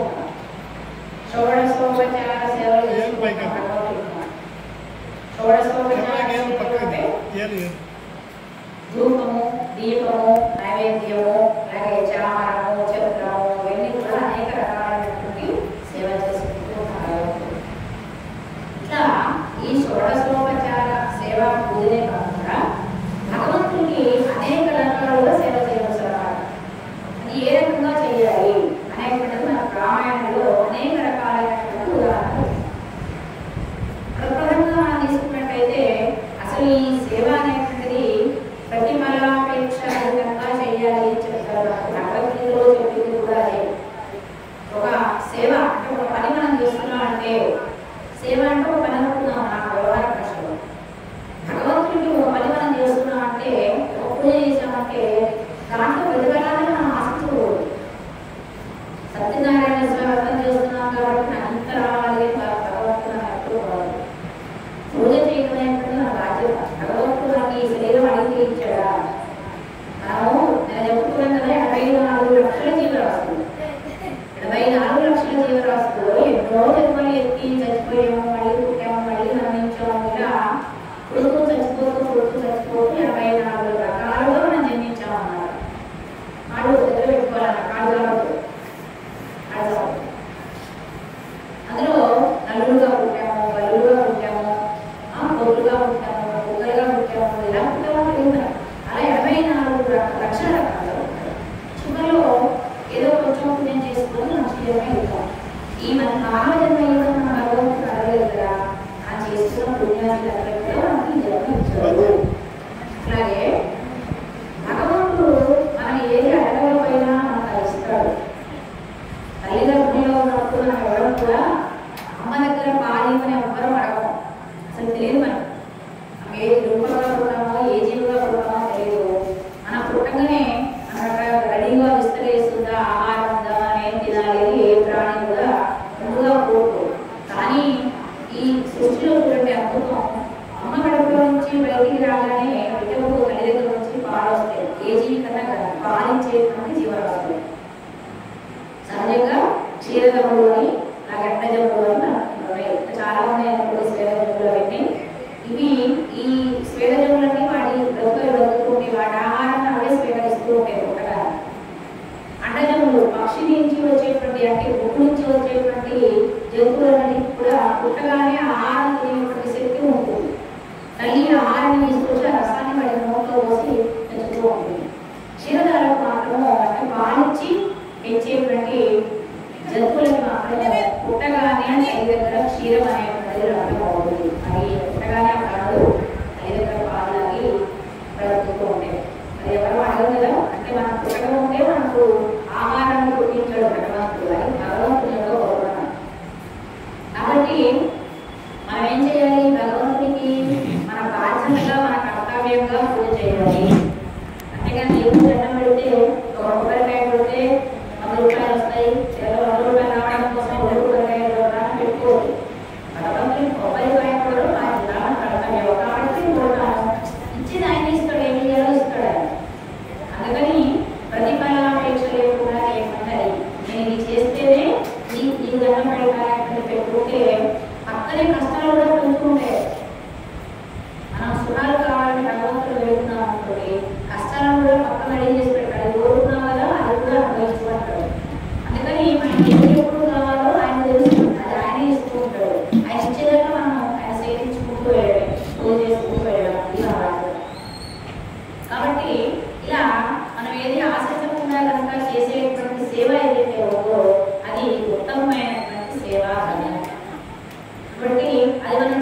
ఉంటాం. షోడశోపచార సేవలు చేసుకుంటాం. షోడశోపచార అంటే ధూపము, దీపము, నైవేద్యము, అలాగే చామరము, చక్రము, ఇవన్నీ కూడా అనేక రకాలైనటువంటి సేవ చేసుకుంటూ ఉంటారు. ఇట్లా ఈ షోడశోపచార సేవ పూజనే కాకుండా భగవంతుడికి అనేక రకాలుగా సేవ చేయవచ్చు అన్నమాట. అది ఏ రకంగా చేయాలి అనేటువంటిది మన రామాయణంలో అనేక రకాలైనటువంటి ఉదాహరణలు. ప్రధానంగా మనం తీసుకున్నట్టయితే అసలు ఈ సేవ అనేటువంటిది ప్రతిఫలాపేక్ష రహితంగా చేయాలి అని చెప్తారు. భగవద్గీతలో చెప్పింది కూడా అదే. ఒక సేవ అంటే ఒక పని మనం చేస్తున్నాం అంటే, సేవ అంటే ఒక పని అనుకున్నాం నా వ్యవహార భాషలో. భగవంతుడికి ఒక పని మనం చేస్తున్నాం అంటే, ఒక పూజ చేసామంటే దాంట్లో ప్రతిఫలాన్ని మనం ఆశించకూడదు. సత్యనారాయణ స్వామి వ్రతం చేస్తున్నాం కాబట్టి నాకు ఇంత రావాలి భగవంతుడు ఎప్పుడు కాదు. పూజ చేయడం అనేటువంటి మన బాధ్యత. భగవంతుడు నాకు ఈ శరీరం అడిగి ఇచ్చాడా? మనము నేను చెప్పుకున్నాం కదా 84 లక్షల జీవరాశులు. 84 లక్షల జీవరాశులు ఎన్నో జన్మలు ఎత్తి చచ్చిపోయాము, మళ్ళీ పుట్టాము, మళ్ళీ మరణించాము. ఇలా పుడుతూ చచ్చిపోతూ 84 రకాలుగా మనం జన్మించాము అన్నమాట. కాళ్ళు దగ్గర పెట్టుకోవాలన్న కాళ్ళు అందులో నలుగురుగా పుట్టాము, బలుగా పుట్టాము, పొద్దుగా పుట్టాము, కుక్కలుగా పుట్టాము, ఇలా పుట్టాము తెలియదు. అలా 84 లక్షల రకాలు. చివరిలో ఏదో కొంచెం పుణ్యం చేసుకొని మనం శరీరమే వెళ్తాం. ఈ మన మానవ జన్మ మన భగవంతుడు అడగలేదు కదా, ఆ చేస్తున్న పుణ్యానికి తగ్గట్టుగా మనకి జన్మ ఇచ్చాడు. అలాగే భగవంతుడు మనం ఏది అడగకపోయినా మనకు ఇస్తాడు. తల్లిదండ్రుల్లో ఉన్నప్పుడు మనం ఎవరం కూడా అమ్మ దగ్గర పాలిమని ఎవ్వరం అడగం. అసలు తెలియదు మనం ఏ రూపంగా పుట్టామో, ఏ జీవుగా పుట్టామో తెలియదు. మనం పుట్టగానే అక్కడ రెడీగా విస్తరిస్తుందా, ఆహారం ఉందా, ఏం తినాలి, ఏ ప్రాణి కూడా ముందుగా కోరుకో. కానీ ఈ సృష్టిలో చూడండి అద్భుతం. అమ్మ కడుపులో నుంచి బయటికి రాగానే బిడ్డకు తల్లి దగ్గర నుంచి పాలు వస్తాయి. ఏ జీవి కన్నా కదా పాలించేటువంటి జీవరాశులు. సహజంగా క్షీరదములు అని, గడ్డజములు అని చాలా ఉన్నాయి. స్వేదజములు అవన్నీ ఇవి ఈ స్వేదజములన్నీ వాటి బ్రతుకుంటే వాటి ఆహారాన్ని అవే స్వీకరిస్తూ ఉంటాయి. పుట్టగా అండజములు పక్షి నుంచి వచ్చేటువంటి అంటే గుడ్డు నుంచి వచ్చేటువంటి జంతువులన్నీ కూడా పుట్టగానే ఆహారం తినేటువంటి శక్తి ఉంటుంది. తల్లి ఆహారాన్ని తీసుకొచ్చి ఆ రసాన్ని వాటి నోట్లో పోసి పెంచుతూ ఉంటుంది. క్షీరదాలకు మాత్రము అంటే పాలిచ్చి పెంచేటువంటి జంతువులకి మాత్రమే పుట్టగానే తల్లి దగ్గర క్షీరం అనేటువంటిది రావడం అవుతుంది. అది పుట్టగానే అప్పుడు తల్లి దగ్గర పాలకి బ్రతుకుతూ ఉంటాయి. అది ఎవరు అడగదు కదా. అంటే మనం పుట్టక ఉంటే మనకు ఆహారాన్ని పుట్టించాడు భగవంతుడు. అది భగవంతుని యొక్క గౌరవం. కాబట్టి మనం ఏం చేయాలి? భగవంతుడికి మన బాధ్యతగా, మన కర్తవ్యంగా పూజ చేయాలి. అంతేగాని దేవుడు దండం పెడితే ఒక కొబ్బరికాయ పెడితే 100 రూపాయలు వస్తాయి, 100 రూపాయలు రావడం కోసం 100 రూపాయలు పెట్టుకోవచ్చు. భగవంతుడికి కొబ్బరికాయ కూడా బాధ్యత, కర్తవ్యం. కాబట్టి ఇచ్చిన ఆయన ఇస్తాడు, ఏం చేయాలో ఇస్తాడు. అందుకని ప్రతిఫలాపేక్ష లేకుండా ఏమన్నది నేను ఇది చేస్తేనే ఈ దండం పెడతానని పెట్టుకుంటే పక్కనే కష్టాలు కూడా పెంచుకుంటాయి. మనం సుఖాలు కావాలని భగవంతుడు వెళ్తున్నాం అనుకోండి, కష్టాలను కూడా పక్కన రెడీ చేసి పెడతాడు. కోరుకున్నాం కదా, అది కూడా అనుభవించుకుంటాడు. అందుకని మనకి ఎప్పుడు కావాలో ఆయన తెలుసుకుంటాడు, అది ఆయన ఇస్తూ ఉంటాడు. ఆయన ఇచ్చేదాకా మనం ఆయన సేవించుకుంటూ వెళ్ళడం, పూజ చేసుకుంటూ వెళ్ళడం ఇది బాధ్యత. కాబట్టి ఇలా మనం ఏది ఆశించకుండా కనుక చేసేటువంటి సేవ ఏదైతే ఉందో అది ఉత్తమమైనటువంటి సేవ. కాబట్టి అది మనం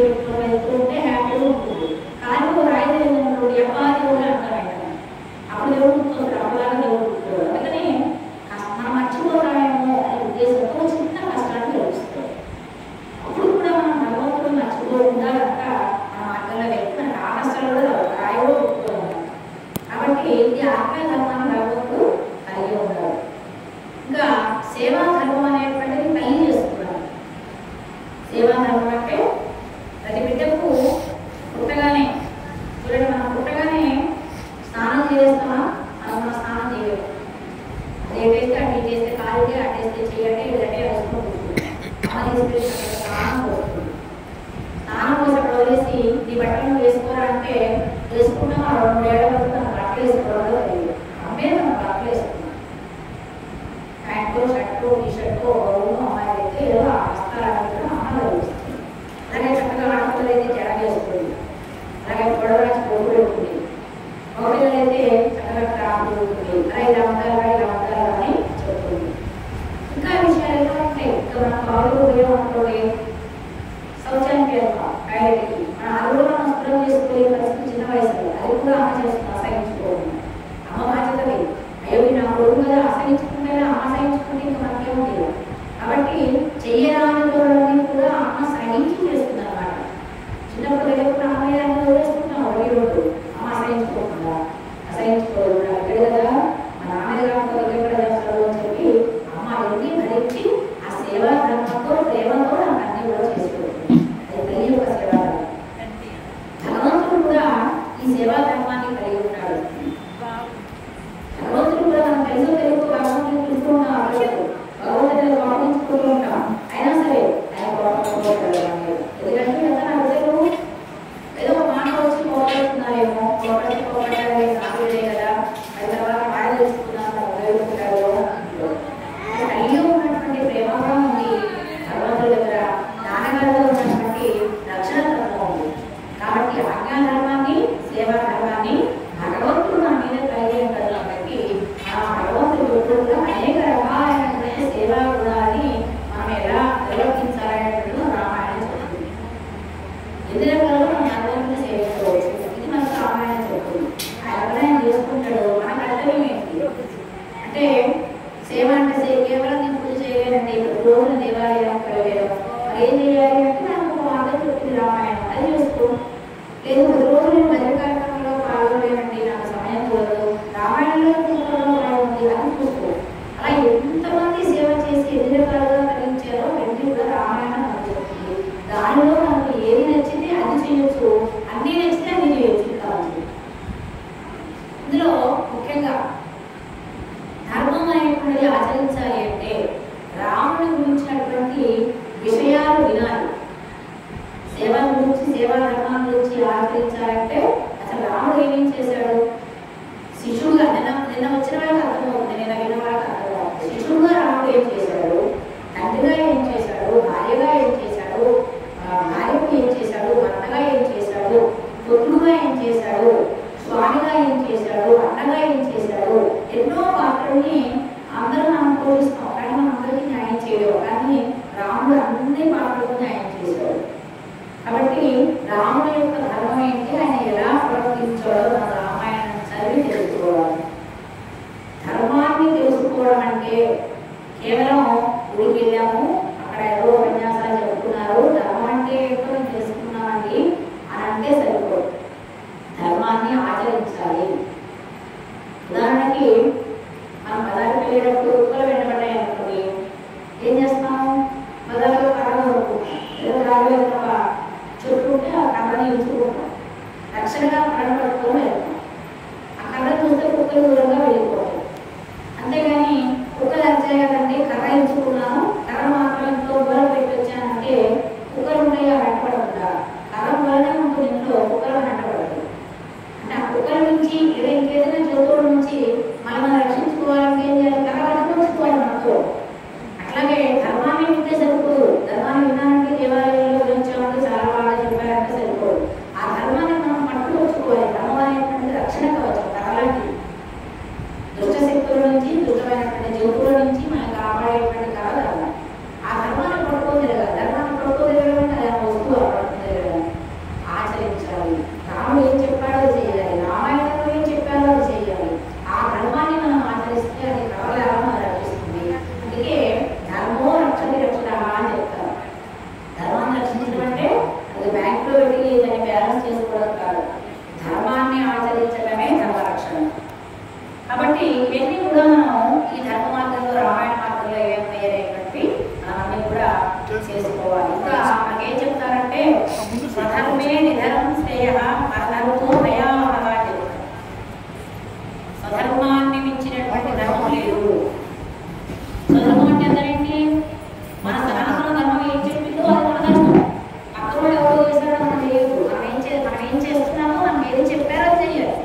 పెట్టుకొని వెళ్తూ ఉంటే హ్యాపీగా ఉంటుంది. కానీ ఒక రాయి ఉన్నప్పుడు ఎవ్వాలి కూడా అంటారు. అప్పుడు దేవుడు గుర్తుంటారు, అప్పలాగా దేవుడు గుర్తున్నారు. అందుకని మనం మర్చిపోతామేమో అనే ఉద్దేశంతో చిన్న కష్టాన్ని తెలుస్తుంది. అప్పుడు కూడా మనం భగవంతుడు మర్చిపోకుండా కనుక మన మార్గంలో వెళ్తే మనకు ఆ కష్టాలు కూడా రాయి కూడా గుర్తు ఉంటాం. కాబట్టి ఈ ఆత్మీయ ధర్మాన్ని భగవంతుడు కలిగి ఉంటారు. ఇంకా సేవా ధర్మం అనేటువంటిది కలిగి చేస్తున్నారు. సేవా ధర్మం అంటే ప్రతి బిడ్డకు పుట్టగానే చూడండి, మనం పుట్టగానే స్నానం చేస్తామా, మనం స్నానం చేయలేదు. ఏటేస్తే అటు చేస్తే కాలితే అటేస్తే చేయండి ఇదంటే వేసుకుని కూర్చుంటాం. అమ్మ తీసుకెళ్ళి స్నానం పోస్తుంది. స్నానం పోసేప్పుడు వదిలేసి నీ బట్టలను వేసుకోవాలంటే వేసుకుంటాం. 2-3 ఏళ్ళ వరకు మనం బట్టలు వేసుకోవడం తెలియదు. అమ్మే మనం బట్టలు వేసుకున్నాం. ప్యాంటు షర్టు టీషర్టు గౌరవం అమ్మాయి అయితే ఏదో వస్త్రాలు కూడా అమ్మ తెలుస్తుంది. అలాగే చక్కగా ఆడపిల్లలు అయితే జడ వేస్తుంది. అలాగే గొడవ పొట్టు పెడుతుంది. మగపిల్లలు అయితే చక్కగా క్రాఫ్ట్ ఉంటుంది. అలా ఇలా ఉండాలి అని చెప్తుంది. ఇంకా విషయాలు ఎలా ఉంటాయి. ఇంకా మన కాళ్ళు ఉపయోగం అనుకోండి, శౌచానికి వెళ్తాం టాయిలెట్కి. అది కూడా మనం శుభ్రం చేసుకోలే పరిస్థితి చిన్న వయసులో. అది కూడా అమ్మ చేస్తుంది, అసహించుకోవడం. అమ్మ బాధ్యత లేదు. అయ్యో నా కొడుకు కదా అసహించుకుంటే అమ్మ సహించుకుంటే ఇంకా మనకేమో తెలియదు. కాబట్టి చెయ్యరాని కూడా అమ్మ సహించి చేస్తుంది అన్నమాట. చిన్నప్పుడు వెళ్ళినప్పుడు అమ్మాయిలను వదిలేసుకుంటాం. ఒకటి అమ్మ అసహించుకోకుండా అసహించుకోకుండా ఇక్కడ కదా మా నాన్న కాకపోతే ఎక్కడ చేస్తాడు అని చెప్పి అమ్మ వెళ్ళి భరించి ఆ సేవా ధర్మంతో ప్రేమతో అన్నీ కూడా చేసుకుంటుంది. అది తల్లి యొక్క సేవా ధర్మం. భగవంతుడు కూడా ఈ సేవా ధర్మాన్ని కలిగి ఉంటాడు. భగవంతుడు కూడా మనం తెలుసు తెలుగు భగవంతుని చూస్తూ ఉంటాం. అవ్వలేదు భగవంతుని గమనించుకుంటూ ఉంటాం. అయినా సరే ఆయన కోపడుతుంది. ఎందుకంటే ఎంత నాకు ఏదో ఒక మాట వచ్చి కోపడుతున్నారేమో, కోపడాలి నాకులే కదా, అది తర్వాత బాగా తెలుసుకున్నాను ఉపయోగించారు. కలిగి ఉన్నటువంటి ప్రేమగా ఉంది భగవంతుడి దగ్గర. నాన్నగారిలో ఉన్నటువంటి రక్షణ తత్వం ఉంది. కాబట్టి ఆజ్ఞా ధర్మాన్ని సేవా ధర్మాన్ని భగవంతుడు మన మీద కలిగి ఉంటారు. కాబట్టి ఆ భగవంతుడు కూడా అనేక రకాలైనటువంటి సేవా గుణాన్ని మనం ఎలా నిర్వర్తించాలనేటువంటి రామాయణం చెప్తుంది. ఎన్ని రకాలుగా మనం భగవంతుని సేవించుకోవచ్చు. ఇది మనకు రామాయణం చెప్తుంది. ఆయన చేసుకుంటాడు. మన కర్తవ్యం ఏంటి అంటే సేవ అంటే కేవలం నేను పూజ చేయలేనండి, రోజున దేవాలయానికి వెళ్ళలేదు. మరి ఏం చేయాలి అంటే నాకు మార్గం చెప్తుంది రామాయణం. అది చేసుకో. లేదు 10 రోజులు నేను భజన కార్యక్రమంలో పాల్గొలేనండి, నాకు సమయం కుదరదు, రామాయణంలో ఉంది, అది చూసుకో. అలా ఎంతమంది సేవ చేసి ఎన్ని రకాలుగా కలిగించారో అన్ని కూడా రామాయణం మనకు చెప్తుంది. దానిలో మనకు ఏది నచ్చితే అది చేయొచ్చు, అన్నీ నచ్చితే అన్ని చేయొచ్చు. కావచ్చు ఇందులో ముఖ్యంగా ధర్మం అనేటువంటిది ఆచరించాలి అంటే రాముని గురించినటువంటి విషయాలు వినాలి. సేవ గురించి సేవా ధర్మం గురించి ఆచరించాలంటే అసలు రాముడు ఏమేం చేశాడు, శిశువుగా నిన్న వచ్చిన వాళ్ళకి అర్థమవుతుంది, నిన్న విన్న వాళ్ళకి అర్థమవుతుంది. శిశువుగా రాముడు ఏం చేశాడు, తండ్రిగా ఏం చేశాడు, భార్యగా ఏం చేశాడు, భార్యకు ఏం చేశాడు, భర్తగా ఏం చేశాడు, పుత్రుడుగా ఏం చేశాడు, స్వామిగా ఏం చేశాడు, అన్నగా ఏం చేశాడు. ఎన్నో పాత్రల్ని అందరూ మనం పోషిస్తాం, కానీ మనం అందరికీ న్యాయం చేయలేము. కానీ రాముడు అన్ని పాత్రలకు న్యాయం చేశాడు. కాబట్టి రాముడి యొక్క ధర్మం ఏంటి, ఆయన ఎలా ప్రవర్తించాడో మన రామాయణం చదివి తెలుసుకోవాలి. ధర్మాన్ని తెలుసుకోవడం అంటే కేవలం గుడికి వెళ్ళాము, అక్కడ ఏదో ఉపన్యాసాలు చెప్తున్నారు, ధర్మం అంటే ఏంటో మేము తెలుసుకున్నామండి అని అంటే సరిపోదు. ధర్మాన్ని ఆచరించాలి. ఉదాహరణకి మనం బజార్కి వెళ్ళేటప్పుడు కుక్కలు వెంటబడ్డాయి అనుకోండి, ఏం చేస్తాము, బజార్లో కర్ర కొనుక్కుంటాం, ఏదో రాజు తప్ప చుట్టూ ఉంటే ఆ కర్రని ఉంచుకుంటాం, రక్షణగా కర్ర పట్టుకొని వెళ్తాం. ఆ కర్ర చూస్తే కుక్కలు దూరంగా వెళ్ళిపోతాయి. అంతేగాని కుక్కలు వచ్చాయి కదండి కర్ర ఎంచుకున్నాను, కర్ర మాత్రం ఇంట్లో గోడ పెట్టి వచ్చానంటే కుక్కలు ఉంటాయి వెంటపడకుండా, కర్ర వల్లనే ఉంటుంది ఇంట్లో, కుక్కలు వెంటపడదు. అంటే ఆ కుక్కల నుంచి ఇంకేదైనా జంతువుల నుంచి మనం రక్షించుకోవాలంటే ఏం చేయాలి, కర్ర కట్టుకోవాలి మనతో. అట్లాగే ధర్మాన్ని వింటే సరిపోదు, ధర్మాన్ని విన్నానంటే దేవాలయంలో గురించామంటే చాలా బాగా చెప్పారంటే సరిపోదు. ఆ ధర్మాన్ని మనం పట్టుకొచ్చుకోవాలి. ధర్మం అనేటువంటిది రక్షణ కవచం, కర్రలాంటి దుష్ట శక్తుల నుంచి, దుష్టమైనటువంటి జంతువుల నుంచి మనం కాపాడేటువంటి కర్ర ధర్మం. ఆ ధర్మాన్ని పట్టుకొని తిరగాలి. ధర్మాన్ని పట్టుకొని తిరగడం అంటే అది వస్తువు పట్టుకుని తిరగడం. పెట్టి దాన్ని బ్యాలెన్స్ చేసుకోవడం కాదు, ధర్మాన్ని ఆచరించడమే ధర్మరక్షణ. కాబట్టి ఇవన్నీ కూడా మనం ఈ ధర్మ మార్గంలో రామాయణ మార్గంలో ఏమయ్యేటువంటి అన్నీ కూడా చేసుకోవాలి. ఇంకా మనకేం చెప్తారంటే స్వధర్మే నిధర్మ శ్రేయ పరధర్మో భయావహ చెప్తారు. స్వధర్మాన్ని మించినటువంటి ధర్మం లేదు. స్వధర్మం అంటే అందరేంటి? మన సనాతన ధర్మం ఏం చెప్పిందో అది మన ధర్మం. పక్కన ఎవరో చేశాడో మనం చేయదు. మనం ఏం చేస్తున్నామో మనం ఏది చెప్పారో అది చెయ్యాలి.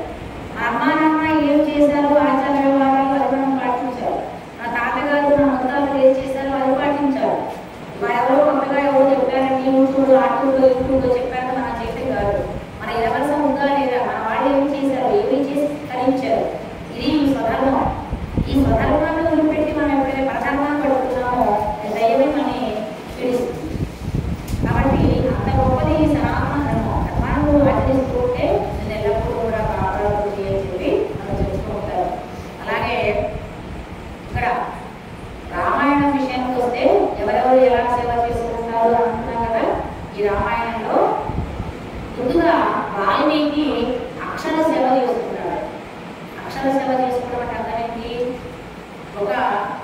మన అమ్మా నాన్న ఏం చేశారు, ఆచార వ్యవహారాలు అది మనం పాటించాలి. మన తాతగారు మన ముత్తాతలు ఏం చేశారో అది పాటించాలి. ఎవరో కొత్తగా ఎవరో చెప్పారండి యూట్యూబ్ ఆటూలో యూట్యూబ్లో చెప్పారో మనం చేయటం కాదు. మన ఎవరిసం ఉందా లేదా, మన వాళ్ళు ఏం చేశారు, ఏమి చేసి కలిగించారు, ఇది స్వధర్మం. ఈ స్వధర్మాన్ని వదిలిపెట్టి మనం ఎప్పుడైతే పరధర్మాన్ని పడుతున్నామో దైవమే మనని పీడిస్తుంది. కాబట్టి అంత గొప్పది సనాతన ధర్మం. ధర్మాన్ని ఆచరిస్తూ ఉంటే నేను ఎల్లప్పుడూ కూడా కాపాడుతుంది అని చెప్పి మనం చెప్తూ ఉంటారు. అలాగే ఇక్కడ రామాయణం విషయానికి వస్తే ఎవరెవరు ఎలా సేవ చేసుకుంటారు అంటున్నాం కదా. ఈ రామాయణంలో ముందుగా వాల్మీకి అక్షర సేవ చేసుకున్నాడు. అక్షర సేవ చేసుకోవడం అంటే అర్థమైంది, ఒక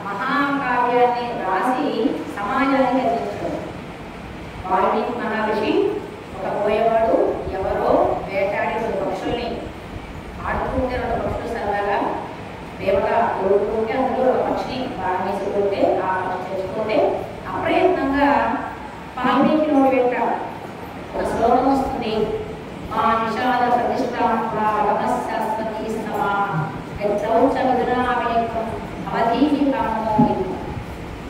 మహాకావ్యాన్ని రాసి సమాజానికి అందించాడు. వాల్మీకి మహర్షి ఒక పోయేవాడు ఎవరో వేటాడి 2 పక్షుల్ని ఆడుతుంటే 2 పక్షులు సరదాగా ప్రేమగా కోరుకుంటే అందులో ఒక పక్షిని బాగా వేసుకుంటే ఆ పక్షి తెచ్చుకుంటే అప్రయత్నంగా వాల్మీకి నోటి వెంట ఒక శ్లోకం వస్తుంది. మా నిషాద ప్రతిష్టాస్వతి సమా అవధీకి కామో.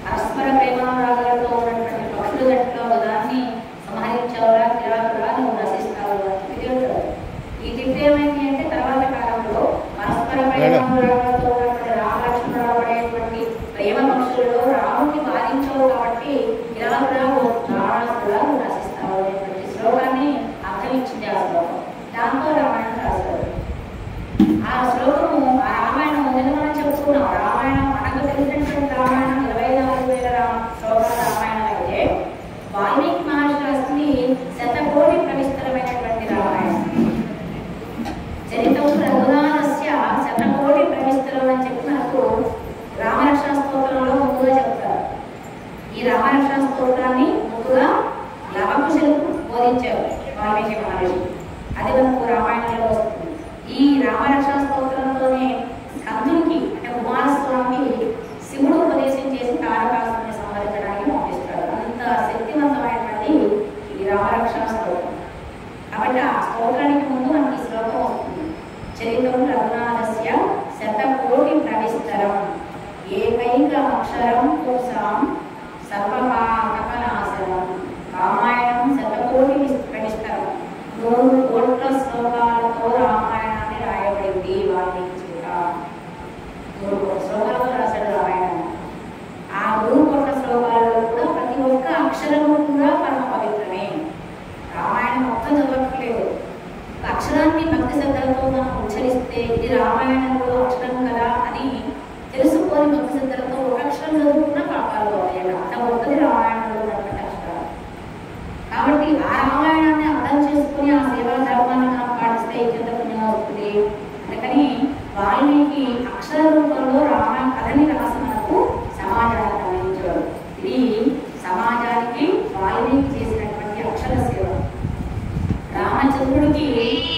పరస్పర ప్రేమానురాగాలతో ఉన్నటువంటి పక్షుల జట్టులో ఒకదాన్ని సంహరించావురా కిరాకురా నువ్వు నశిస్తావు అని. ఈ తిట్టు ఏమైంది అంటే తర్వాత కాలంలో పరస్పర ప్రేమానురాగాలతో ఉన్నటువంటి రామలక్ష్మణుడు పడేటువంటి ప్రేమ పక్షులలో రాముడిని బాధించావు కాబట్టి కిరాకురా రావణాసురుడా నువ్వు నశిస్తావు అనేటువంటి శ్లోకాన్ని అర్థమించింది ఆ శ్లోకం. దాంతో రామాయణం రాశారు. ఆ శ్లోకము ఆ రామాయణం ముందు మనం చెప్పుకున్నాం. రామాయణం మనకు తెలిసినటువంటి రామాయణం 24,000 శ్లోకాల రామాయణం అయితే వాల్మీకి మహర్షి రాసింది 100,000,000 ప్రవిస్తరమైనటువంటి రామాయణం. చరితం రఘునాథస్య 100,000,000 ప్రవిస్తరం అని చెప్పి మనకు రామరక్షణ స్తోత్రంలో ముందుగా చెప్తారు. ఈ రామరక్షణ స్తోత్రాన్ని ముందుగా లవకుశులకు బోధించారు వాల్మీకి మహర్షి. అది మనకు రామాయణంలో వస్తుంది. ఈ రామరక్షణ స్తోత్రంతోనే స్కందునికి అంటే కుమారస్వామికి శివుడు ఉపదేశం చేసి తారకాసురుని సంహరించడానికి పంపిస్తాడు. అంత శక్తివంతమైనటువంటి ఈ రామరక్షణ స్తోత్రం. కాబట్టి ఆ స్తోత్రానికి ముందు మనకి ఈ శ్లోకం వస్తుంది. చరితం రఘునాథస్య 100,000,000 ప్రవిస్తరం ఏకైక అక్షరం పుంసాం సర్వపాతకనాశనం. రామాయణం 100,000,000 ప్రవిస్తరం. 3,000,000 శ్లోకాలతో రామాయణాన్ని రాయబడింది వాల్మీకి చేత. 3,000,000 శ్లోకాలతో రాశాడు రామాయణం. ఆ 3,000,000 శ్లోకాలలో కూడా ప్రతి ఒక్క అక్షరము కూడా పరమ పవిత్రమే. రామాయణం మొత్తం చదవట్లేదు. ఒక అక్షరాన్ని భక్తి శ్రద్ధలతో మనం ఉచ్చరిస్తే ఇది రామాయణంలో అక్షరం కదా అని తెలుసుకొని భక్తి శ్రద్ధలతో ఒక అక్షరం చదువుకున్న పాపాలు పోయాడు. అంత గొప్పది రామాయణంలో ఉన్నటువంటి అక్షరాలు. కాబట్టి ఆ రామాయణాన్ని అర్థం చేసుకుని ఆ సేవా ధర్మాన్ని మనం పాటిస్తే ఎంత పుణ్యం అవుతుంది. అందుకని వాల్మీకి అక్షర రూపంలో రామాయణ కథని రాసి మనకు సమాజానికి అందించాడు. ఇది సమాజానికి వాల్మీకి చేసినటువంటి అక్షర సేవ. రామచంద్రుడికి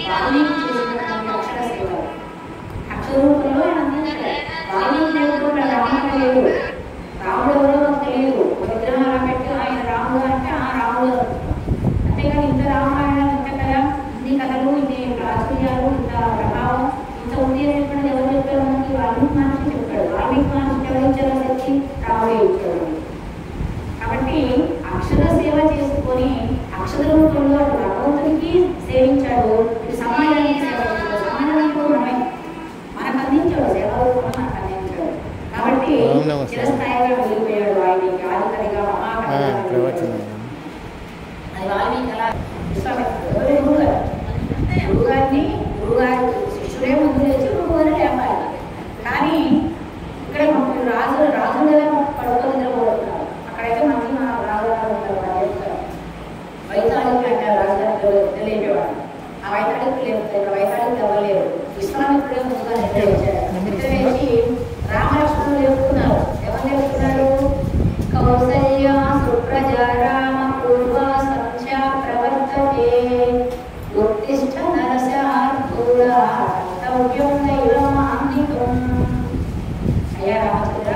వాల్మీకి చేసినటువంటి అక్షర సేవ అక్షర రూపంలో ఆయన అందించాడు. వాల్మీకి లేకుండా రాముడు లేదు. రాముడు ఎవరో మనకు తెలియదు. విగ్రహం అలా పెట్టి ఆయన రాముడు అంటే ఆ రాముడు. అంతేకాని ఇంత రామాయణం ఇంత కదా, ఇన్ని కథలు, ఇన్ని ప్రాచుర్యాలు, ఇంత ప్రభావం ఇంత ఉంది అనేటువంటి ఎవరు చెప్పారు మనకి? వాల్మీకి మహర్షి చెప్పాడు. వాల్మీకి మహర్షి ఎవరు ఇచ్చారో శక్తి? రాముడే ఇచ్చాడు. కాబట్టి అక్షర సేవ చేసుకొని అక్షర రూపంలో భగవంతుడికి సేవించాడు, ఇటు సమాజానికి సేవ చేశాడు. సమాజానికి మనమే మనకు అందించాడు, సేవ రూపంలో మనకు అందించాడు. కాబట్టి చిరస్థాయిగా వెళ్ళిపోయాడు వాల్మీకి. ఆదికవిగా మహాకవిగా అది వాల్మీకి అలా విశ్వామిత్రుడు గురుగారిని గురుగారి శిష్యుడే ముందు తెచ్చి గురుగారు లేపాలి. కానీ ఇక్కడ రాజులు ఎలా పడుకొని నిలబడుతున్నారు. అక్కడైతే మంచి రాజుగారు ఉంటారు. వైతాళికి అంటారు రాజుగారు నిద్రలేపేవాడు. ఆ వైతాళికులు లేకపోతే ఇక్కడ వైతాళికులు ఎవరు విశ్వామిత్రుడే ముందుగా నిద్రలేచాడు. నిద్రలేచి రామలక్ష్మణులు లేపుతున్నారు. ఎవరు లేపుతున్నారు? కౌసల్య సుప్రజా రామ పూర్వ సంధ్యా ప్రవర్తతే ఉత్తిష్ట నరశార్దూల కర్తవ్యం దైవమాన్నికం. అయ్యా రామచంద్ర,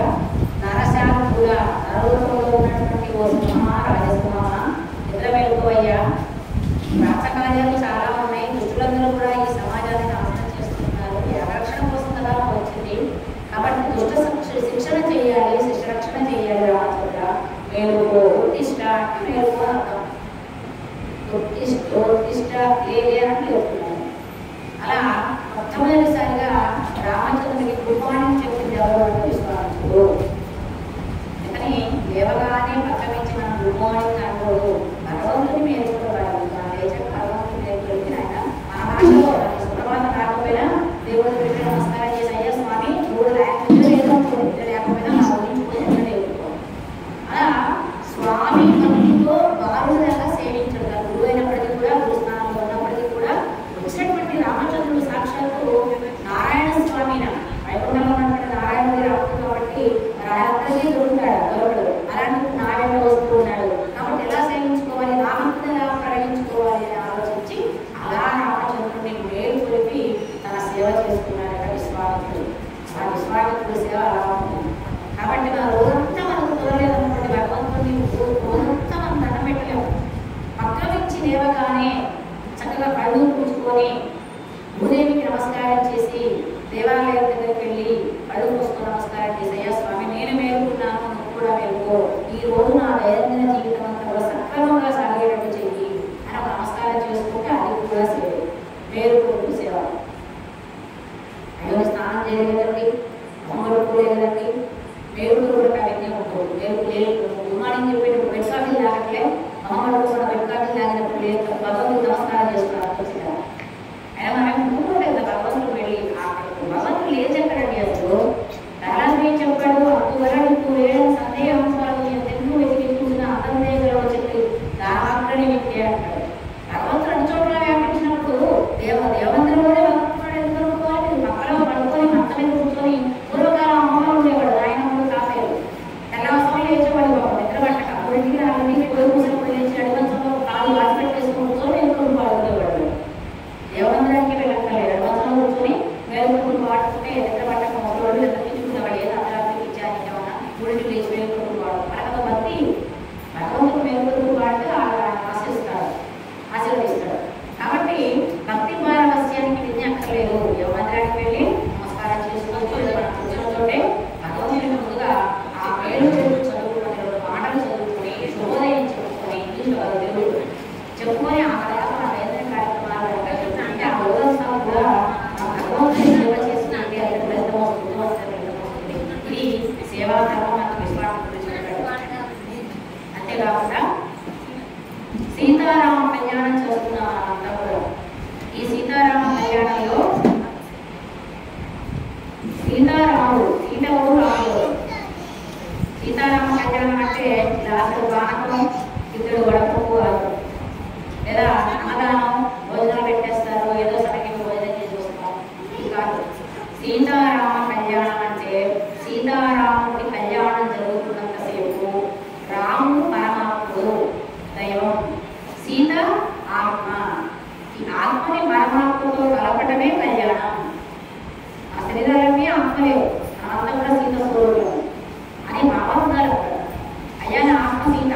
నరశార్దూల నరలోకంలో ఉన్నటువంటి ఓ సింహమా రాజసింహమా నిద్ర మేలుకోవయ్యా. రాచకార్యాలు చాలా ఉన్నాయి. దుష్టులందరూ కూడా ఈ సమాజాన్ని నాశనం చేస్తున్నారు. రక్షణ కోసం కదా వచ్చింది. కాబట్టి దుష్ట శిక్షణ చేయాలి, శిక్షరక్షణ చేయాలి. రామచంద్ర మేలుకో. ఉత్తిష్ట అంటే మేలుకో అర్థం. ఉత్తిష్ట లేదని చెప్తున్నాను. అలా మొట్టమొదటిసారిగా రామచంద్రుడికి గుడ్ మార్నింగ్ చెప్పింది ఎవరు అంటే విశ్వామిత్రుడు. అందుకని లేవగానే పక్కమించి మనం గుడ్ మార్నింగ్ అనుకోదు. భగవంతుని మేలుకోవాలి. లేచాక భగవంతుని మేలుకొలిపి ఆయన మన భాషలో సుప్రభాతం రాకపోయినా దేవుడు పెట్టి నమస్కారం చేసి అయ్యా స్వామి మూడు లేకపోయినా నా ఊహించుకొని అలా స్వామి భక్తితో బారుగా సేవించడం. గురువు అయినప్పటికీ కూడా గురు స్థానంలో ఉన్నప్పటికీ కూడా వచ్చినటువంటి రామచంద్రుడు సాక్షాత్తు నారాయణ స్వామిన వైకుంఠంలో ఉన్నటువంటి నారాయణుడి రాముడు కాబట్టి రాత్రికి దొరకడు. అలాంటి నారాయణ వస్తూ ఉన్నాడు కాబట్టి ఎలా సేవించుకోవాలి, రామభక్తిని ఎలా ప్రకటించుకోవాలి అని ఆలోచించి అలా రామచంద్రుడిని మేలు కొలిపి తన సేవ చేసుకున్నాడట విశ్వామిత్రుడు. ఆ విశ్వామిత్రుడి సేవ అలా ఉంటుంది. కాబట్టి మన రోజంతా మనకు కుదరలేదన్నటువంటి భగవంతుడిని రోజంతా మనం దండం పెట్టలేము. పక్క నుంచి లేవగానే చక్కగా కళ్ళు పూచుకొని భూదేవికి నమస్కారం చేసి దేవాలయం దగ్గరికి వెళ్ళి కళ్ళు పూసుకొని నమస్కారం చేసి అయ్యా స్వామి నేను మేలుకున్నాను, నువ్వు కూడా మేలుకో. ఈ రోజు నా దైనందిన జీవితం అంతా కూడా సక్రమంగా సాగేటట్టు చెయ్యి అని ఒక నమస్కారం చేసుకుంటే అది కూడా సేవ, మేలుకోవడం సేవ. అయ్యో స్నానం చేయలేదండి, అమ్మడుకోలేదండి, మేలుకు కూడా అవన్నీ ఉంటుంది. మేలుకు లేదు గుమ్మాడిని చెప్పేటప్పుడు బెడ్ కాఫీ తాగట్లే, అమ్మడు కూడా బెడ్ కాఫీ తాగినప్పుడు లేదు. భగవంతుడు నమస్కారం చేసుకున్నారు వచ్చిందా అయినా మనం కూర్చోలేదు కదా. భగవంతుడు వెళ్ళి భగవంతుడు లేచెక్కడండి అసలు తలాన్ని చెప్పాడు. అందువరకు లేని సందేహాంశాలు ఎంతెందుకు వెతికించుకున్న అంతందే గెలవచ్చింది దామాక్కడి విద్య అంటాడు. భగవంతుడు అన్ని చోట్ల వ్యాపించినప్పుడు దేవంతరంలోనే భగవంతుడు ఎందుకు అనుకోవాలి? పక్కలో పడుకొని మంత మీద కూర్చొని పూర్వకాలం అమ్మవారు ఉండేవాడు. ఆయన ముందు కాపేరు తెల్లవసం లేచేవాడు. బాబు నిద్ర పట్టక అప్పుడు అన్ని పోయి కూర్చొని లేచి అడివంశంలో కాలు వాసి పెట్టేసుకుని కూర్చొని ఎదురు పాడుకునేవాడు. దేవంతరానికి వెళ్ళక్కర్లేదు. అడివంశంలో కూర్చొని మేలుకొడుకుని వాడుకుంటే నిద్ర పట్టక మొదలు తీసుకునేవాడు. ఏదో అర్ధరాత్రికి ఇచ్చారు ఏమన్నా గుడికి లేచి మేలుకొడుకుని వాడు మనకు బట్టి భగవంతుడు మేలుకొడుకుని వాడితే ఆశీర్వదిస్తాడు. కాబట్టి భక్తి పారవస్యానికి విద్య అక్కర్లేదు. దేవంతరానికి వెళ్ళి నమస్కారం చేసుకోవచ్చు. ఏదో మనం కూర్చొని చోటే భగవంతుడికి ముందుగా ఆ మేలు చదువుకుని మాటలు చదువుకుని శుభోదయం చెప్పుకొని దేవుడు చెప్పుకొని ఆ తర్వాత మన ఏదైనా కార్యక్రమాలు అంటే ఆ రోజంతా కూడా భగవంతుని సేవ చేసినట్టే అది ఫలితం వస్తుంది. ఇది సేవా ధర్మం మనకు విశ్వామిత్రుడు చెప్పాడు. అంతేకాకుండా సీతారామ కళ్యాణం చేస్తున్నాం అంతా కూడా. ఈ సీతారామ కళ్యాణంలో సీతారాముడు సీతవుడు రాముడు. సీతారామ కళ్యాణం అంటే అసలు బాణకం ఇద్దరు గడపకు లేదా అన్నదానం భోజనాలు పెట్టేస్తారు, ఏదో సడకి భోజనం చేసి వస్తాం. ఇది కాదు. సీతారామ కళ్యాణం అంటే సీతారాముడి కళ్యాణం జరుగుతున్నంతసేపు రాముడు పరమాత్ముడు దైవం, సీత ఆత్మ. ఈ ఆత్మని పరమాత్మతో కలపటమే కళ్యాణం. ఆ శరీరాలన్నీ ఆత్మలే, ఆత్మ కూడా సీత స్వరూపం అని భావన్నారు. అయ్యా నా ఆత్మ సీత,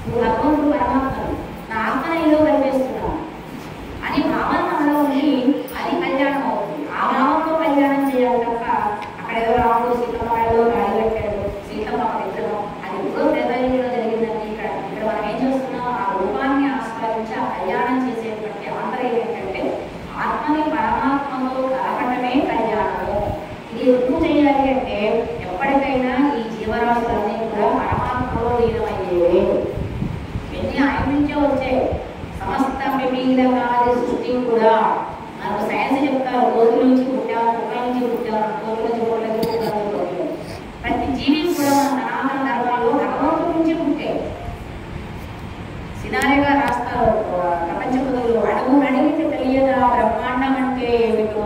నువ్వు భగవంతుడు పరమాత్మను, నా ఆత్మను ఏదో కనిపిస్తున్నావు అని భావన మనలో ఉండి అది కళ్యాణం అవుతుంది. ఆ భావంతో కళ్యాణం చేయాలి తప్ప అక్కడ ఏదో రాముడు సీతమ్మలో గాడి కట్టాడు, సీతమ్మ ఇద్దరు అది ఎప్పుడో ప్రధానంలో జరిగిందండి. ఇక్కడ మనం ఏం చేస్తున్నాం? ఆ రూపాన్ని ఆస్వాదించి ఆ కళ్యాణం చేసేటువంటి ఆంతర్యం ఏంటంటే ఆత్మని పరమాత్మతో కలపటమే కళ్యాణము. ఇది ఎప్పుడు చేయాలి అంటే ఎప్పటికైనా ఈ జీవరాశులన్నీ కూడా పరమాత్మలో లీనమయ్యేవి. ఎన్ని ఆయన నుంచే వచ్చే సమస్త విభిన్నకాది సృష్టి కూడా మనకు సైన్స్ చెప్తారు. రోజుల నుంచి పుట్టాము, కుక్కల నుంచి పుట్టాము, కోట్ల నుంచి కోట్లకి పుట్టాము. ప్రతి జీవి కూడా మన సనాతన ధర్మంలో భగవంతుడి నుంచి పుట్టే. సినారేగా రాస్తారు ప్రపంచ పదవులు అడిగితే తెలియదా బ్రహ్మాండం అంటే ఏమిటో,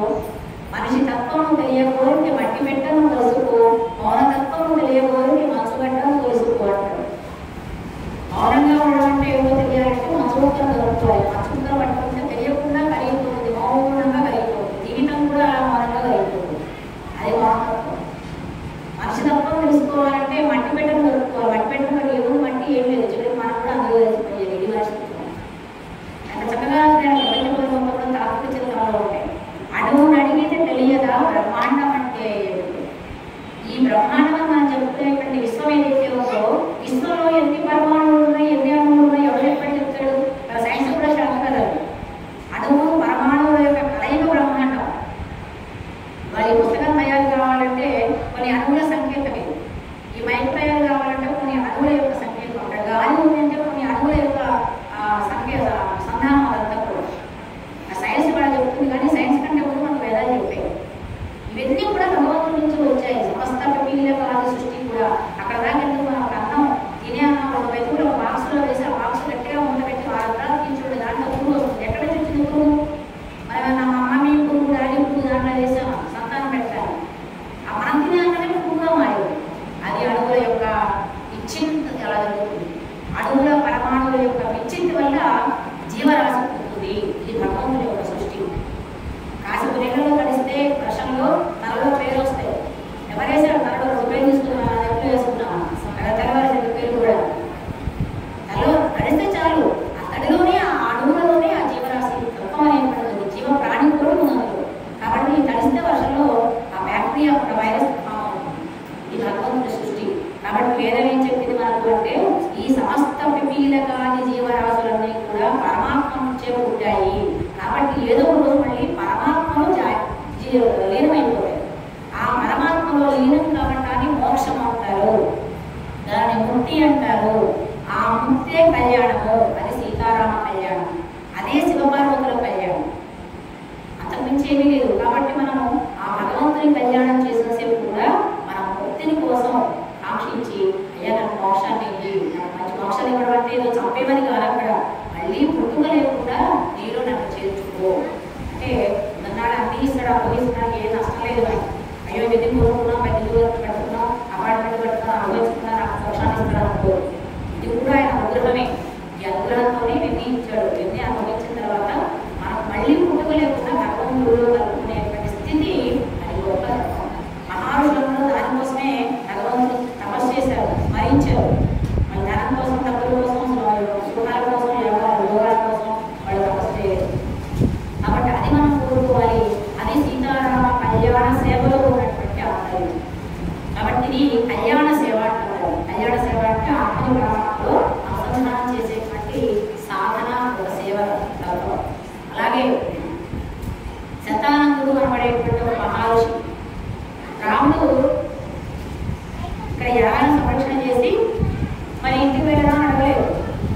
మనిషి తత్వం తెలియకపోతే మట్టి పెట్టను తెలుసుకో, మౌనతత్వం తెలియకపోతే మంచు గడ్డను తెలుసుకో అంటారు. మౌనంగా ఉండడం అంటే ఏమో తెలియాలంటే మంచుముక్కలు దొరుకుతాయి. మంచుముక్కలు పట్టుకుంటే తెలియకుండా కరిగిపోతుంది, మౌనంగా కరిగిపోతుంది. జీవితం కూడా మౌనంగా కరిగిపోతుంది. అది మౌనతత్వం. మనిషి తత్వం తెలుసుకోవాలంటే మట్టి పెట్టను దొరుకుకోవాలి. మట్టి పెట్టను మరి ఏముంది, మట్టి ఏం లేదు. చివరికి మనం కూడా అందులో తెలిసిపోయేది. ఇది మనిషి అంత చక్కగా ప్రపంచంలో తాత్విక చిత్రాలు ఉంటాయి. అడుగును అడిగితే తెలియదా బ్రహ్మాండం అంటే ఏమిటి? ఈ బ్రహ్మాండం అని మనం చెప్తున్నటువంటి విశ్వం ఏదైతే ఉందో, విశ్వంలో ఎన్ని పరమాణువులు ఉన్నాయి, ఎన్ని అణువులు ఉన్నాయి, ఎవరు ఎప్పుడు చెప్తాడు? సైన్స్ కూడా శాస్త్రాలు. అణువు పరమాణువుల యొక్క కలయిక బ్రహ్మాండం. వాళ్ళ పుస్తకం తయారు కావాలంటే కొన్ని అణువుల సంకేతం ఇది. ఈ మైక్ తయారు కావాలంటే కొన్ని అణువుల యొక్క సంకేతం ఉంటాయి. గాలి ఉంది అంటే కొన్ని అణువుల యొక్క సంధానం అదంతా కూడా. సైన్స్ కూడా చెప్తుంది, కానీ సైన్స్ కంటే ముందు మనకు వేదాలు చెప్పాయి. ఇవన్నీ కూడా భగవంతుడి నుంచి వచ్చాయి. సమస్త పిల్లల సృష్టి కూడా అక్కడ దాకా ఎందుకు మనం అన్నం తినే అన్నం ఒక వెతుకులు ఒక బాక్సులో వేసి ఆ బాక్స్ గట్టిగా ఉండబెట్టి ప్రార్థించుడు దాంట్లో పురుగు వస్తుంది. ఎక్కడ నుంచి వచ్చింది పురుగు? మనం మా మమ్మీ పురుగు డాడీ పురుగు దాంట్లో వేసాం సంతానం పెట్టాలి. ఆ మనం తినే అన్నమే పురుగుగా మారింది. అది అణువుల యొక్క విచ్ఛిన్నత అలా జరుగుతుంది. అణువుల పరమాణువుల యొక్క విచ్ఛిన్నత వల్ల జీవరాశి పుట్టుతుంది. ఇది భగవంతుడి యొక్క సృష్టి. కాసేపు నీళ్ళలో తడిస్తే వర్షంలో తలలో పేరు వస్తాయి. ఎవరేసారు తలలో రూపాయలు తీసుకున్నాం, ఎప్పుడు వేసుకున్నాం తెల్లవారి పేరు కూడా. తలలో తడిస్తే చాలు, ఆ తడిలోనే ఆ అణువులలోనే ఆ జీవరాశి తత్వం అనేది జీవ ప్రాణి కూడా ఉన్నది. కాబట్టి తడిస్తే వర్షంలో ఆ బ్యాక్టీరియా ఒక వైరస్ ఈ భగవంతుడి సృష్టి. కాబట్టి వేదం ఏం చెప్పింది మనకు అంటే, ఈ సమస్త పిపీలకాది జీవరాశులన్నీ కూడా పరమాత్మ నుంచే పుట్టాయి. కాబట్టి ఏదో రోజు మళ్ళీ పరమాత్మలో లీనమైపోతాయి. ఆ పరమాత్మలో లీనం కాబట్టి మోక్షం అంటారు, దాన్ని ముక్తి అంటారు. ఆ ముక్తే కళ్యాణము. అది సీతారామ కళ్యాణం, అదే శివపార్వతుల కళ్యాణం. అంతకుమించి ఏమీ లేదు. కాబట్టి మనము ఆ భగవంతుని కళ్యాణం చేసినసేపు కూడా మనం ముక్తిని కోసం ఆక్షించి, అయ్యా నాకు మోక్షాన్ని మంచి మోక్షాన్ని ఇవ్వడం అంటే ఏదో చంపేమని కాదు. అక్కడ మళ్ళీ పుట్టుక లేకుండా నీరు నన్ను చేర్చుకో అంటే మన్నాడు అన్ని ఇస్తాడు, అనుభవించడానికి ఏం నష్టం లేదు. అయ్యో ఇది కోరుకున్నాం, పెద్ద కట్టుకున్నాం, అపార్ట్మెంట్ కట్టుకున్నాం, అనుభవించుకున్నా నాకు మోక్షాన్ని ఇస్తాడు అనుకో. ఇది కూడా ఆయన అనుగ్రహమే. ఈ అనుగ్రహంతోనే నిర్ణయించాడు. ఇవన్నీ అనుభవించిన తర్వాత మనకు మళ్ళీ పుట్టుక లేకుండా భగవంతుడు కలుపుకునేటువంటి స్థితి అది గొప్ప. మహారుషులందరూ దానికోసమే భగవంతుడు తపస్సు చేశారు, స్మరించారు. వాళ్ళ ధనం కోసం, డబ్బుల కోసం, సుఖాల కోసం, యోగాల కోసం వాళ్ళు తపస్సు చేయలేదు. కాబట్టి అది మనం కోరుకోవాలి. అది సీతారామ కళ్యాణ సేవలో ఉన్నటువంటి ఆధారం. కాబట్టి ఇది కళ్యాణ సేవ అంటారు. కళ్యాణ సేవ అంటే ఆత్మని పరమాత్మలో అనుసంధానం చేసేటువంటి సాధన, ఒక సేవ. అలాగే శతానందుడు అనబడేటువంటి ఒక మహర్షి రాముడు ఇక్కడ యాగాన్ని సంరక్షణ చేసి మరి ఇంటికి వెళ్ళడం అడగలేదు.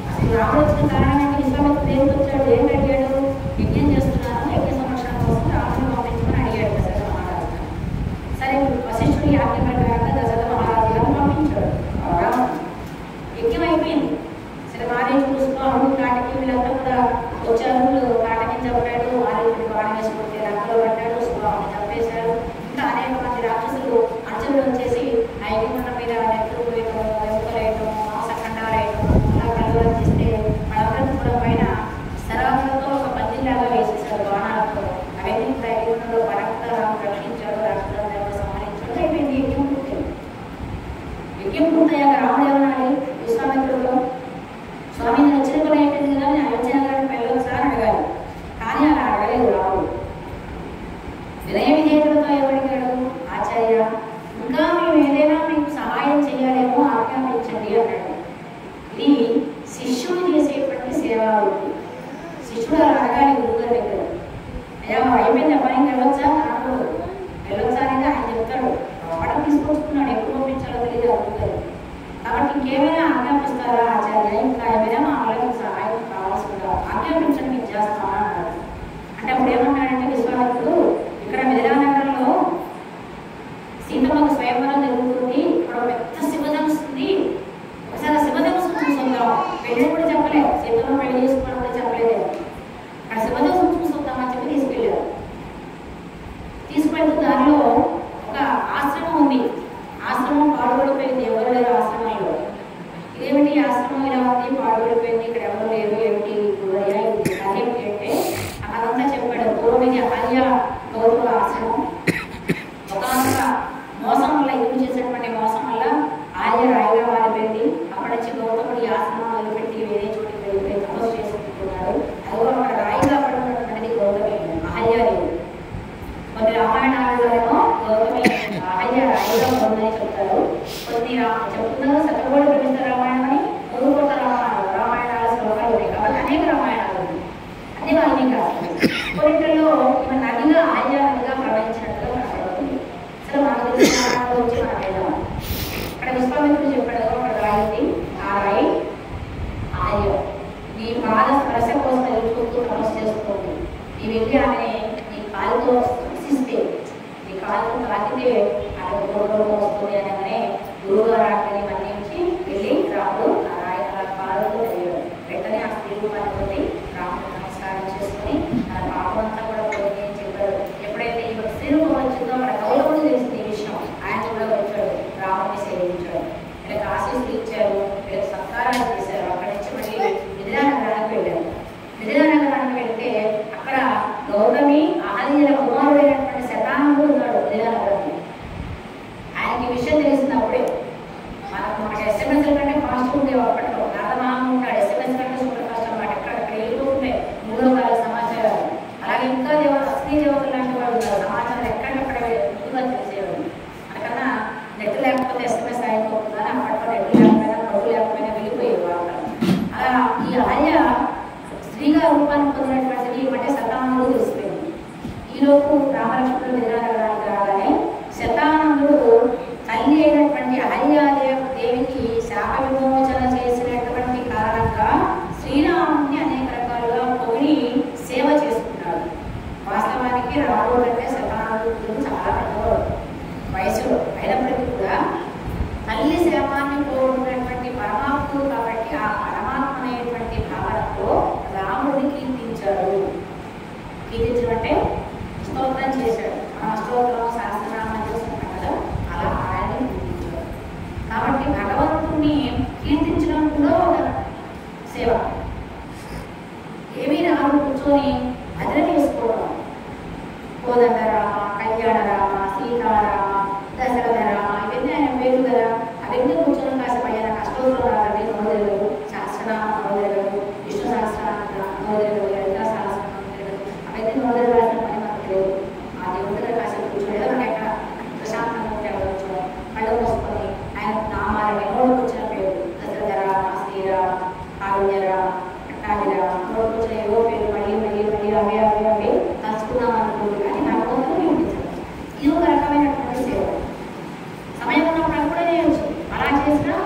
అసలు రాముడు వచ్చిన కారణం ఏంటి? విశ్వామిత్రుడు దేవుడు వచ్చాడు, ఏం అడిగాడు? యజ్ఞం చేస్తున్నాను, యజ్ఞ సంరక్షణ కోసం రాముడిని పంపించమని అడిగాడు దశరథ మహారాజు. సరే వశిష్ఠుడి ఆజ్ఞ ప్రకారంగా దశరథ మహారాజు గారు పంపించాడు రాముడు. యజ్ఞం అయిపోయింది. సరే వారే చూసుకో అడుగు కాటికి వీళ్ళంతా కూడా వచ్చారు. కాటకి చెప్పాడు, వారి వాడి వేసుకుంటే రంగంలో పడ్డాడు, స్వామిని చంపేశాడు. ఇంకా అనేక మంది రాక్షసులు అర్జునుడు వచ్చేసి ఆ యజ్ఞ మీద నెట్లు వేయటం, ఎముకలేయటం, మాంసఖండాలేయటం అలా కలవరం చేస్తే వాళ్ళందరూ కూడా పైన శరాలతో ఒక పందిలాగా వేసేసాడు బాణాలతో. అవన్నీ కూడా యజ్ఞంలో పరంగా రక్షించాడు, రాక్షసులను సంహరించాడు. అయిపోయింది యజ్ఞం పూర్తయింది. యజ్ఞం పూర్తయ్యాక రాముడు ఏమన్నాడు? విశ్వామిత్రుడు స్వామిని నచ్చిన పని అయిపోయింది కదా, నేను అయోధ్య నగరానికి వెళ్ళొచ్చాను అడగాలి. కానీ అలా అడగలేదు రాముడు. వినయ విధేయతలతో ఏమడిగాడు? ఆచార్య ఇంకా మేము ఏదైనా మీకు సహాయం చేయాలేమో ఆజ్ఞాపించండి అన్నాడు. ఇది శిష్యుడు చేసేటువంటి సేవా వృత్తి. శిష్యుడు అలా అడగాలి గురుగారి దగ్గర. అయ్యా అయిపోయింది పని వెళ్ళొచ్చా అనకూడదు. వెళ్ళొచ్చా అనేది ఆయన చెప్తాడు. పడవ తీసుకొచ్చుకున్నాడు, ఎప్పుడు పంపించాలో తెలియదు గురుగారు. కాబట్టి ఇంకేమైనా ఆజ్ఞాపిస్తారా ఆచార్య? ఇంకా ఏమైనా మా వాళ్ళకి సహాయం కావాల్సిందా? ఆజ్ఞాపించండి, మీకు చేస్తామా అన్నాడు. అంటే అప్పుడు ఏమన్నాడంటే విశ్వామిత్రుడు, ఇక్కడ మిథిలానగరంలో సీతమ్మకు స్వయంవరం జరుగుతుంది, ఇక్కడ పెద్ద శివధనుసు ఉంది, ఒకసారి శివధనుసు చూసుకుందాం. పెళ్లి కూడా చెప్పలేదు, సీతమ్మ పెళ్లి చేసుకోవడం కూడా చెప్పలేదు. అక్కడ శివధనుసు ఉన్నటువంటి అహల్య గౌతముల ఆశ్రమం ఒకనొక మోసం వల్ల ఎదురు చేసినటువంటి మోసం వల్ల అహల్య రాయిగా మారిపోయింది. అక్కడి నుంచి గౌతముడి ఆశ్రమం వదిలిపెట్టి వేరే చోటికి వెళ్ళిపోయి తపస్సు చేసుకుంటున్నాడు. అది కూడా అక్కడ రాయిగా పడుతున్నటువంటిది గౌతమి, అహల్యాదేవి. కొన్ని రామాయణాలలోనేమో గౌతమి అహల్య రాయిగా ఉందని చెప్తారు. కొన్ని చెప్తున్నారు శతకోటి ప్రమిత రామాయణం అని, మురుగుకొట్ట రామాయణాల శ్లోకాలు ఉన్నాయి. కాబట్టి అనేక రామాయణాలు ఉన్నాయి, అన్ని వాల్మీకి రాశారు. కొన్నింటిలో ఈమె నదిగా అహల్య నదిగా ప్రవహించినట్టుగా కనపడుతుంది. అసలు మనకు తెలిసిన రామాయణంలో వచ్చి మనం వెళ్దాం. అక్కడ విశ్వామిత్రుడు చెప్పాడు కదా, ఒక రాయి ఉంది, ఆ రాయి అహల్య. నీ పాద స్పర్శ కోసం ఎదుర్కొంటూ తపస్సు చేస్తుంది. నీ వెళ్ళి ఆమె నీ కాలుతో స్పర్శిస్తే, నీ కాలుతో తాకితే ఆమె గొడవలో వస్తుంది అనగానే గురువుగారు ఆమెని మన్నించి వెళ్ళి రాముడు ఆ రాయి కాలుతో వెళ్ళాడు. వెంటనే ఆ స్త్రీ రూపాన్ని రాముడు నమస్కారం చేసుకుని తన పాపమంతా కూడా పోయింది అని చెప్పాడు. ఎప్పుడైతే ఈ స్త్రీ రూపం వచ్చిందో మన గౌరవం తెలిసింది ఈ విషయం. ఆయన కూడా వచ్చాడు, రాముడిని సేవించాడు, వీళ్ళకి ఆశీస్సులు ఇచ్చారు, వీళ్ళకి సత్కారాలు చేశారు. అక్కడి నుంచి మళ్ళీ మిథిలా నగరానికి వెళ్ళారు. మిథిలా నగరానికి వెళ్తే అక్కడ గౌతమి అహల్యల కుమారుడైనటువంటి శతానందుడు ఉన్నాడు మిథిలా నగరానికి. ఆయనకి విషయం తెలిసినప్పుడే మనకు ఎస్ఎంఎస్ కంటే ఫాస్ట్ ఉండేవి అప్పట్లో. నాదమానం ఉంటాడు, ఎస్ఎంఎస్ కంటే సూపర్ ఫాస్ట్ అన్నమాట. ఎక్కడ వెళ్ళిపోతుంటాయి మూడో కాల సమాచారాలు. అలాగే ఇంకా అస్త్రీ దేవతలు లాంటి వాళ్ళు ఉన్నారు, సమాచారం ఎక్కడెక్కడ ముందుగా తెలిసేవాళ్ళు. మనకన్నా నెట్ లేకపోతే ఎస్ఎంఎస్ అయిపోతుందని అప్పట్లో నెట్ లేకపోయినా పట్టు లేకపోయినా వెళ్ళిపోయేది వార్తలు. అలా ఈ అహల్య స్త్రీగా రూపాన్ని పొందినటువంటిది అంటే శతానందుడు తెలిసిపోయింది. ఈలోపు రామలక్ష్మణుడు మిథిలా నగరానికి రాగానే శతానందుడు తల్లి అయినటువంటి అహల్యాదేవికి శాప విమోచన చేసినటువంటి కారణంగా శ్రీరాముని అనేక రకాలుగా పొగిడి సేవ చేసుకున్నాడు. వాస్తవానికి రాముడు అంటే శతానందుడు చాలా పెద్దవాడు వయసులో, అయినప్పటికీ కూడా తల్లి శాపాన్ని కోరుకున్నటువంటి పరమాత్ముడు కాబట్టి ఆ పరమాత్మ అనేటువంటి భావనతో రాముడిని కీర్తించాడు. కీర్తించడం అంటే స్తోత్రం చేశాడు. ఆ స్తోత్రం సహస్రనామం చేస్తున్నాం కదా, అలా ఆయన్ని కీర్తించాడు. కాబట్టి భగవంతుడిని కీర్తించడం కూడా ఒక సేవ. ఏమీ రాముడు కూర్చొని భద్ర చేసుకోవడం, కోదండ రామ, కళ్యాణ రామ, సీతారామ, దశరథ రామ, ఇవన్నీ ఆయన పేరు కదా. అవన్నీ కూర్చొని కాసేపు అయ్యారు. అష్టోత్తరం రాదండి నోదెరగదు, సహస్రనామం నోదెరగదు, విష్ణు సహస్రనామం నోదెరగదు, లలిత సహస్రనామం నోదెరగదు. అవన్నీ నోదెరగాల్సిన పని మనకు లేదు. ఆ దేవుడి దగ్గర కాసేపు కూర్చోలేదు, మనం ఎక్కడ ప్రశాంతంగా ఉంటే అక్కడ కూర్చోవడం, కళ్ళు మూసుకొని ఆయన నామాలని నోడుకు వచ్చిన పేరు దశరథ రామ, శ్రీరామ, కారుణ్య రామ, పట్టాభి రామ, నోడుకు వచ్చిన ఏవో పేరు మళ్ళీ మళ్ళీ మళ్ళీ అవే అవే అవే తలుచుకుందాం అనుకుంటుంది. కానీ భగవంతుడు వినిపించదు. ఇది ఒక రకమైనటువంటి సేవ. సమయం ఉన్నప్పుడు కూడా చేయవచ్చు. అలా చేసినా